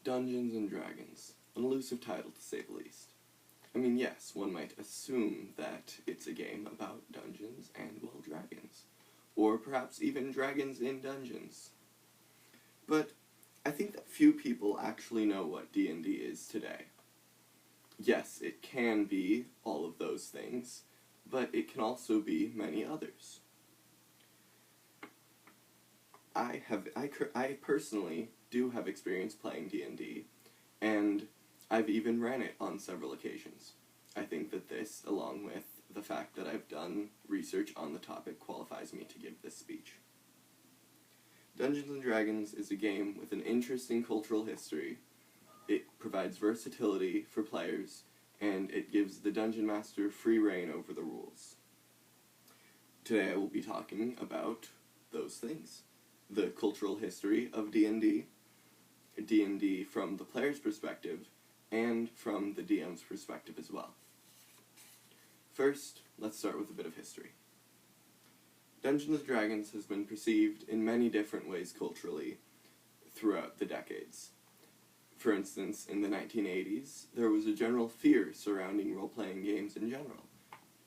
Dungeons and Dragons, an elusive title to say the least. I mean, yes, one might assume that it's a game about dungeons and, well, dragons. Or perhaps even dragons in dungeons. But I think that few people actually know what D&D is today. Yes, it can be all of those things, but it can also be many others. I personally do have experience playing D&D, and I've even ran it on several occasions. I think that this, along with the fact that I've done research on the topic, qualifies me to give this speech. Dungeons and Dragons is a game with an interesting cultural history. It provides versatility for players, and it gives the Dungeon Master free reign over the rules. Today I will be talking about those things. The cultural history of D&D, D&D from the player's perspective, and from the DM's perspective as well. First, let's start with a bit of history. Dungeons & Dragons has been perceived in many different ways culturally throughout the decades. For instance, in the 1980s, there was a general fear surrounding role-playing games in general,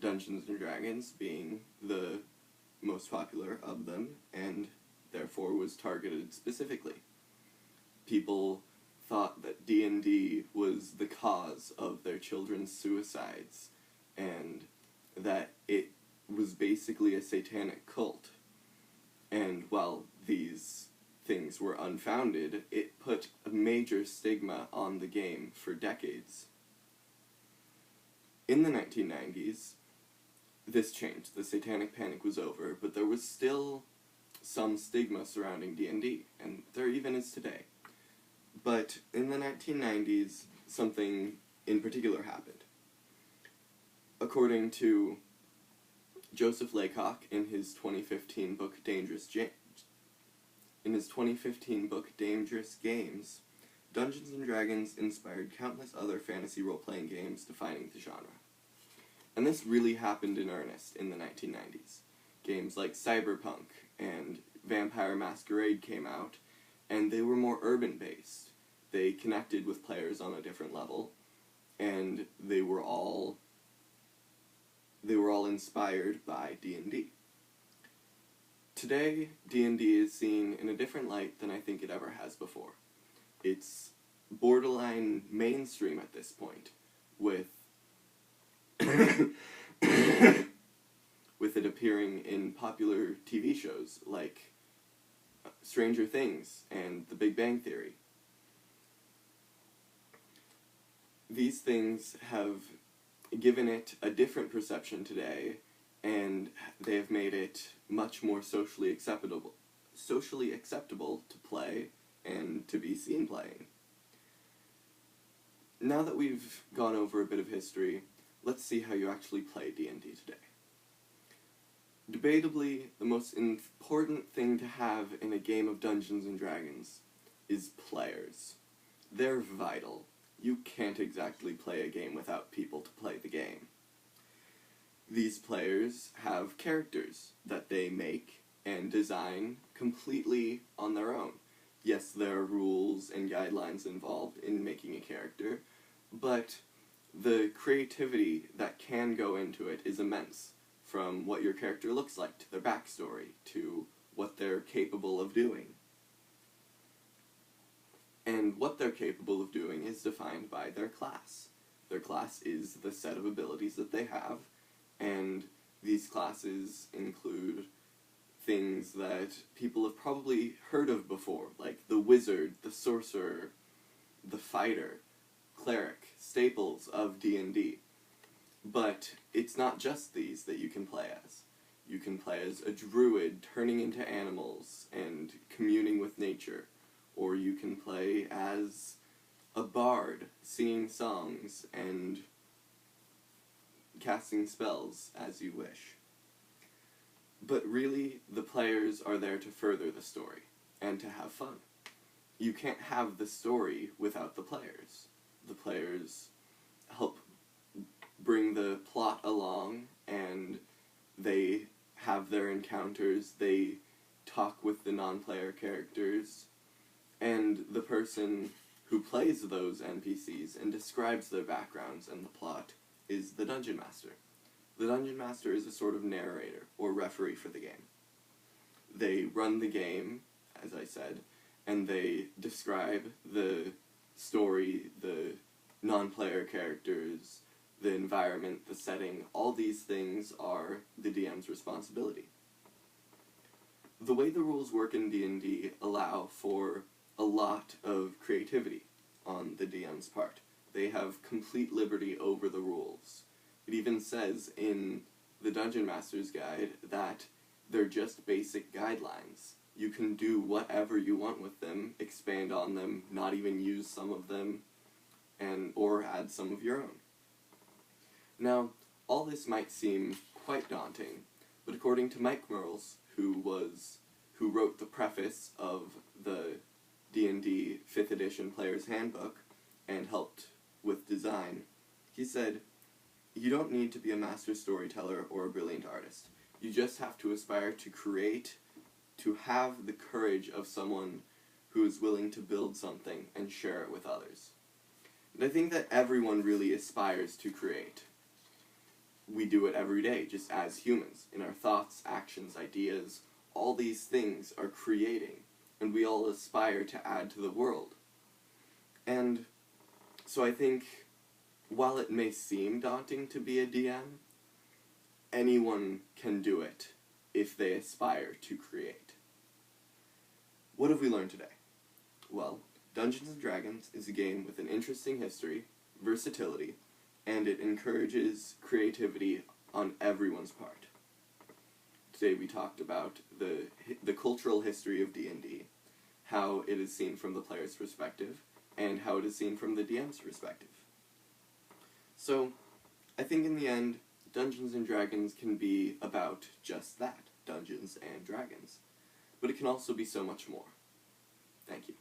Dungeons & Dragons being the most popular of them, and therefore was targeted specifically. People thought that D&D was the cause of their children's suicides, and that it was basically a satanic cult. And while these things were unfounded, it put a major stigma on the game for decades. In the 1990s, this changed. The satanic panic was over, but there was still some stigma surrounding D&D, and there even is today. But in the 1990s, something in particular happened. According to Joseph Laycock in his 2015 book Dangerous Games, Dungeons & Dragons inspired countless other fantasy role-playing games defining the genre. And this really happened in earnest in the 1990s. Games like Cyberpunk and Vampire Masquerade came out, and they were more urban-based. They connected with players on a different level, and they were all inspired by D&D. Today, D&D is seen in a different light than I think it ever has before. It's borderline mainstream at this point, with with it appearing in popular TV shows like Stranger Things and The Big Bang Theory. These things have given it a different perception today, and they have made it much more socially acceptable to play and to be seen playing. Now that we've gone over a bit of history, let's see how you actually play D&D today. Debatably, the most important thing to have in a game of Dungeons & Dragons is players. They're vital. You can't exactly play a game without people to play the game. These players have characters that they make and design completely on their own. Yes, there are rules and guidelines involved in making a character, but the creativity that can go into it is immense, from what your character looks like to their backstory to what they're capable of doing. And what they're capable of doing is defined by their class. Their class is the set of abilities that they have, and these classes include things that people have probably heard of before, like the wizard, the sorcerer, the fighter, cleric, staples of D&D. But it's not just these that you can play as. You can play as a druid turning into animals and communing with nature, or you can play as a bard singing songs and casting spells as you wish. But really, the players are there to further the story, and to have fun. You can't have the story without the players. The players help bring the plot along, and they have their encounters, they talk with the non-player characters, and the person who plays those NPCs and describes their backgrounds and the plot is the Dungeon Master. The Dungeon Master is a sort of narrator or referee for the game. They run the game, as I said, and they describe the story, the non-player characters, the environment, the setting. All these things are the DM's responsibility. The way the rules work in D&D allow for a lot of creativity on the DM's part. They have complete liberty over the rules. It even says in the Dungeon Master's Guide that they're just basic guidelines. You can do whatever you want with them, expand on them, not even use some of them, or add some of your own. Now, all this might seem quite daunting, but according to Mike Merles, who wrote the preface of the D&D 5th edition Player's Handbook and helped with design, he said, "You don't need to be a master storyteller or a brilliant artist. You just have to aspire to create, to have the courage of someone who is willing to build something and share it with others." And I think that everyone really aspires to create. We do it every day, just as humans. In our thoughts, actions, ideas, all these things are creating, and we all aspire to add to the world. And so I think, while it may seem daunting to be a DM, anyone can do it if they aspire to create. What have we learned today? Well, Dungeons & Dragons is a game with an interesting history, versatility, and it encourages creativity on everyone's part. Today we talked about the cultural history of D&D, how it is seen from the player's perspective, and how it is seen from the DM's perspective. So, I think in the end, Dungeons & Dragons can be about just that, Dungeons and Dragons. But it can also be so much more. Thank you.